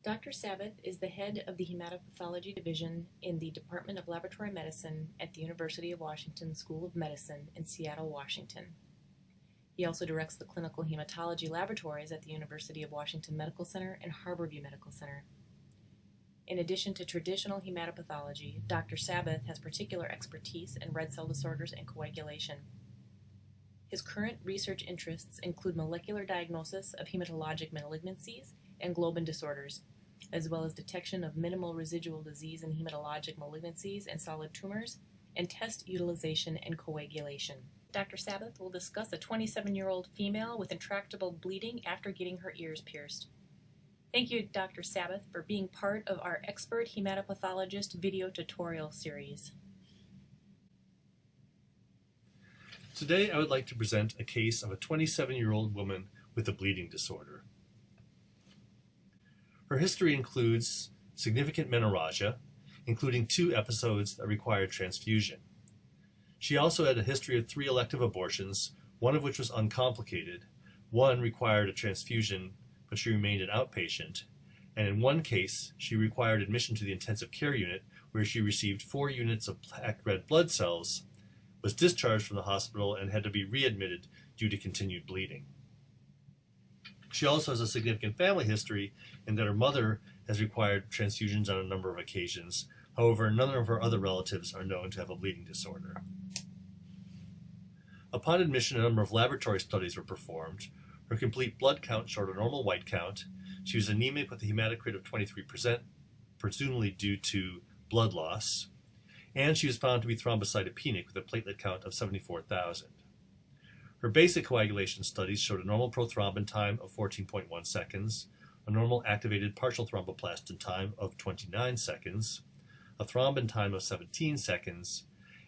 Dr. Sabath is the head of the Hematopathology Division in the Department of Laboratory Medicine at the University of Washington School of Medicine in Seattle, Washington. He also directs the clinical hematology laboratories at the University of Washington Medical Center and Harborview Medical Center. In addition to traditional hematopathology, Dr. Sabath has particular expertise in red cell disorders and coagulation. His current research interests include molecular diagnosis of hematologic malignancies and globin disorders, as well as detection of minimal residual disease in hematologic malignancies and solid tumors, and test utilization and coagulation. Dr. Sabath will discuss a 27-year-old female with intractable bleeding after getting her ears pierced. Thank you, Dr. Sabath, for being part of our Expert Hematopathologist video tutorial series. Today I would like to present a case of a 27-year-old woman with a bleeding disorder. Her history includes significant menorrhagia, including 2 episodes that required transfusion. She also had a history of 3 elective abortions, one of which was uncomplicated. One required a transfusion, but she remained an outpatient. And in one case, she required admission to the intensive care unit, where she received 4 units of packed red blood cells, was discharged from the hospital, and had to be readmitted due to continued bleeding. She also has a significant family history in that her mother has required transfusions on a number of occasions. However, none of her other relatives are known to have a bleeding disorder. Upon admission, a number of laboratory studies were performed. Her complete blood count showed a normal white count. She was anemic with a hematocrit of 23%, presumably due to blood loss. And she was found to be thrombocytopenic with a platelet count of 74,000. Her basic coagulation studies showed a normal prothrombin time of 14.1 seconds, a normal activated partial thromboplastin time of 29 seconds, a thrombin time of 17 seconds,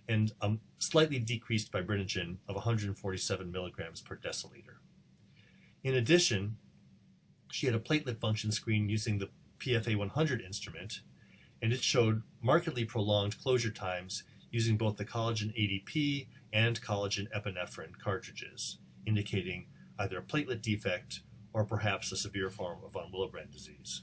and a slightly decreased fibrinogen of 147 milligrams per deciliter. In addition, she had a platelet function screen using the PFA 100 instrument, and it showed markedly prolonged closure times using both the collagen ADP and collagen epinephrine cartridges, indicating either a platelet defect or perhaps a severe form of von Willebrand disease.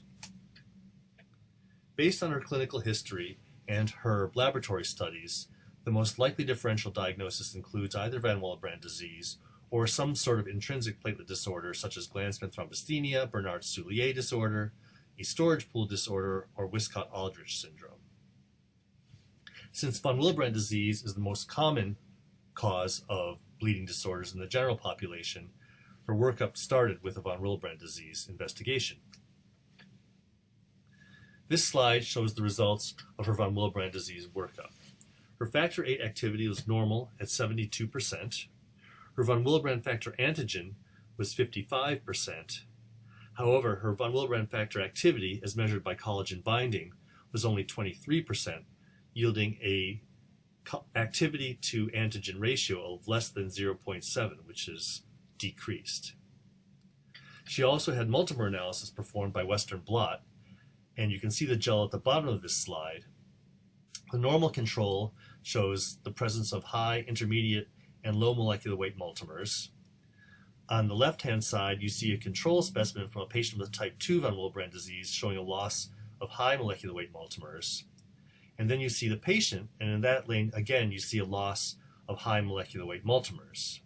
Based on her clinical history and her laboratory studies, the most likely differential diagnosis includes either von Willebrand disease or some sort of intrinsic platelet disorder such as Glanzmann thrombasthenia, Bernard-Soulier disorder, a storage pool disorder, or Wiskott-Aldrich syndrome. Since von Willebrand disease is the most common cause of bleeding disorders in the general population, her workup started with a von Willebrand disease investigation. This slide shows the results of her von Willebrand disease workup. Her factor VIII activity was normal at 72%. Her von Willebrand factor antigen was 55%. However, her von Willebrand factor activity, as measured by collagen binding, was only 23%, yielding a activity to antigen ratio of less than 0.7, which is decreased. She also had multimer analysis performed by Western blot, and you can see the gel at the bottom of this slide. The normal control shows the presence of high, intermediate, and low molecular weight multimers. On the left-hand side, you see a control specimen from a patient with type 2 von Willebrand disease showing a loss of high molecular weight multimers. And then you see the patient, and in that lane, again, you see a loss of high molecular weight multimers.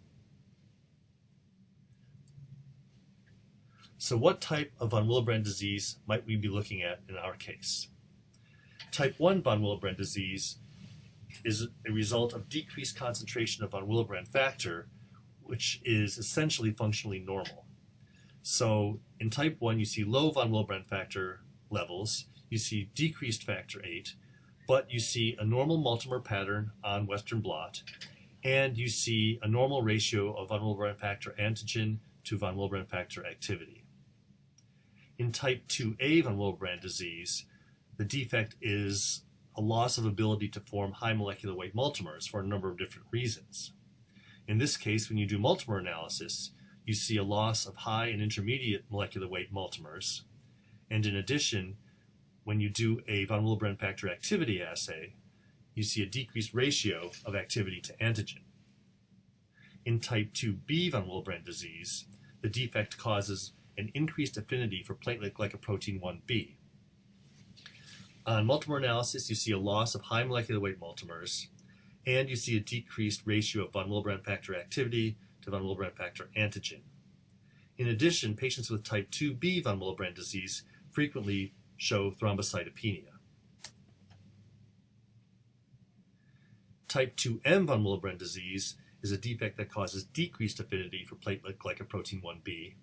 So what type of von Willebrand disease might we be looking at in our case? Type 1 von Willebrand disease is a result of decreased concentration of von Willebrand factor, which is essentially functionally normal. So in type 1, you see low von Willebrand factor levels, you see decreased factor VIII, but you see a normal multimer pattern on Western blot, and you see a normal ratio of von Willebrand factor antigen to von Willebrand factor activity. In type 2A von Willebrand disease, the defect is a loss of ability to form high molecular weight multimers for a number of different reasons. In this case, when you do multimer analysis, you see a loss of high and intermediate molecular weight multimers, and in addition, when you do a von Willebrand factor activity assay, you see a decreased ratio of activity to antigen. In type 2B von Willebrand disease, the defect causes an increased affinity for platelet glycoprotein 1b. On multimer analysis, you see a loss of high molecular weight multimers, and you see a decreased ratio of von Willebrand factor activity to von Willebrand factor antigen. In addition, patients with type 2b von Willebrand disease frequently show thrombocytopenia. Type 2m von Willebrand disease is a defect that causes decreased affinity for platelet glycoprotein 1b.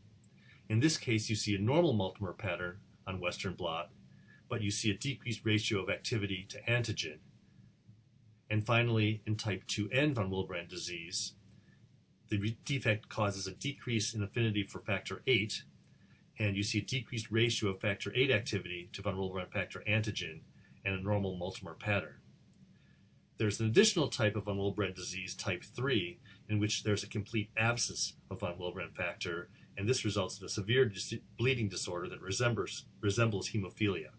In this case, you see a normal multimer pattern on Western blot, but you see a decreased ratio of activity to antigen. And finally, in type 2n von Willebrand disease, the defect causes a decrease in affinity for factor 8, and you see a decreased ratio of factor 8 activity to von Willebrand factor antigen and a normal multimer pattern. There's an additional type of von Willebrand disease, type 3, in which there's a complete absence of von Willebrand factor, and this results in a severe bleeding disorder that resembles hemophilia.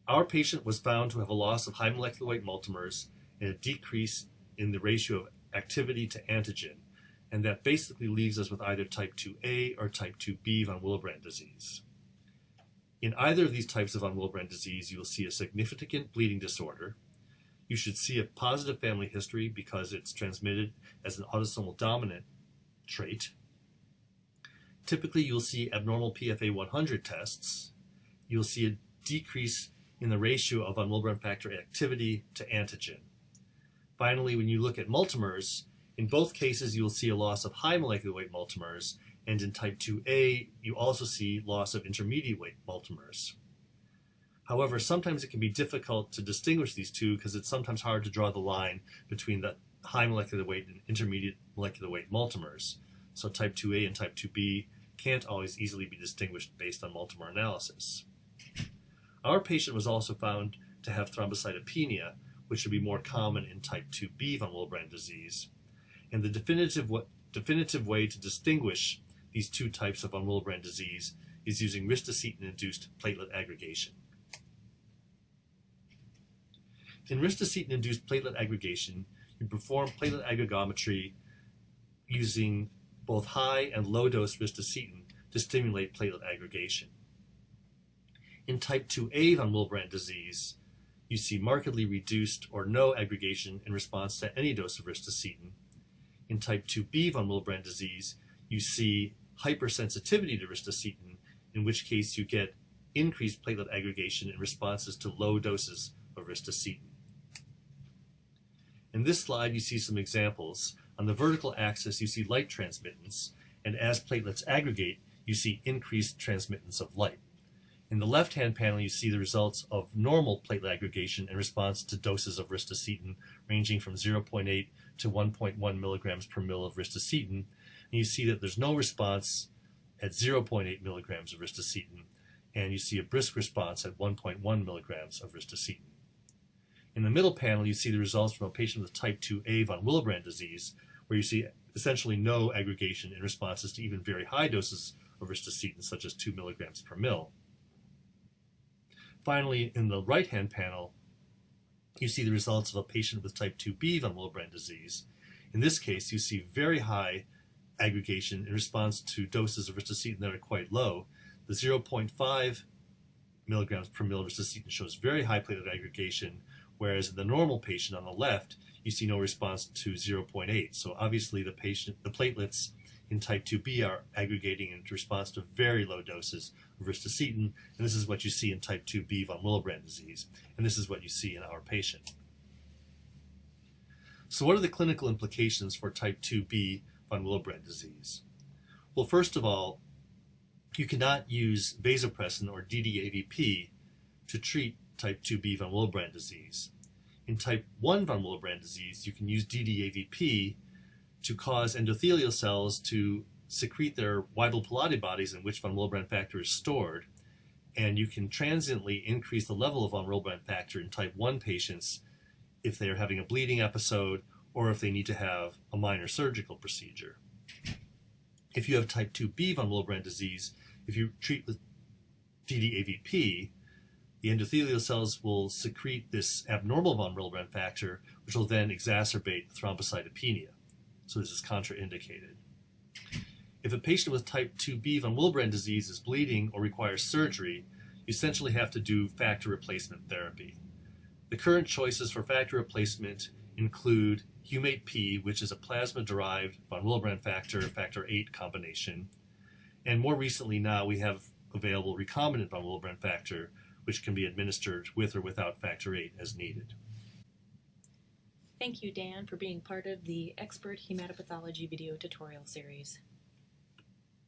Our patient was found to have a loss of high molecular weight multimers and a decrease in the ratio of activity to antigen, and that basically leaves us with either type 2A or type 2B von Willebrand disease. In either of these types of von Willebrand disease, you will see a significant bleeding disorder. You should see a positive family history because it's transmitted as an autosomal dominant trait. Typically, you'll see abnormal PFA 100 tests. You'll see a decrease in the ratio of von Willebrand factor activity to antigen. Finally, when you look at multimers, in both cases you will see a loss of high molecular weight multimers, and in type 2A you also see loss of intermediate weight multimers. However, sometimes it can be difficult to distinguish these two because it's sometimes hard to draw the line between the high molecular weight and intermediate molecular weight multimers. So type 2A and type 2B can't always easily be distinguished based on multimer analysis. Our patient was also found to have thrombocytopenia, which would be more common in type 2B von Willebrand disease. And the definitive way to distinguish these two types of von Willebrand disease is using ristocetin-induced platelet aggregation. In ristocetin-induced platelet aggregation, you perform platelet aggregometry using both high and low dose ristocetin to stimulate platelet aggregation. In type 2A von Willebrand disease, you see markedly reduced or no aggregation in response to any dose of ristocetin. In type 2B von Willebrand disease, you see hypersensitivity to ristocetin, in which case you get increased platelet aggregation in responses to low doses of ristocetin. In this slide, you see some examples. On the vertical axis, you see light transmittance, and as platelets aggregate, you see increased transmittance of light. In the left-hand panel, you see the results of normal platelet aggregation in response to doses of ristocetin ranging from 0.8 to 1.1 milligrams per mil of ristocetin. And you see that there's no response at 0.8 milligrams of ristocetin, and you see a brisk response at 1.1 milligrams of ristocetin. In the middle panel, you see the results from a patient with type 2A von Willebrand disease, where you see essentially no aggregation in responses to even very high doses of ristocetin, such as 2 milligrams per mil. Finally, in the right-hand panel, you see the results of a patient with type 2B von Willebrand disease. In this case, you see very high aggregation in response to doses of ristocetin that are quite low. The 0.5 milligrams per mil of ristocetin shows very high platelet aggregation, whereas in the normal patient on the left, you see no response to 0.8. So obviously the platelets in type 2B are aggregating in response to very low doses of ristocetin, and this is what you see in type 2B von Willebrand disease, and this is what you see in our patient. So what are the clinical implications for type 2B von Willebrand disease? Well, first of all, you cannot use vasopressin or DDAVP to treat type 2B von Willebrand disease. In type 1 von Willebrand disease, you can use DDAVP to cause endothelial cells to secrete their Weibel-Pilaty bodies in which von Willebrand factor is stored, and you can transiently increase the level of von Willebrand factor in type 1 patients if they are having a bleeding episode or if they need to have a minor surgical procedure. If you have type 2B von Willebrand disease, if you treat with DDAVP, the endothelial cells will secrete this abnormal von Willebrand factor, which will then exacerbate thrombocytopenia. So this is contraindicated. If a patient with type 2B von Willebrand disease is bleeding or requires surgery, you essentially have to do factor replacement therapy. The current choices for factor replacement include Humate-P, which is a plasma-derived von Willebrand factor, factor VIII combination, and more recently now we have available recombinant von Willebrand factor, which can be administered with or without factor VIII as needed. Thank you, Dan, for being part of the Expert Hematopathology video tutorial series.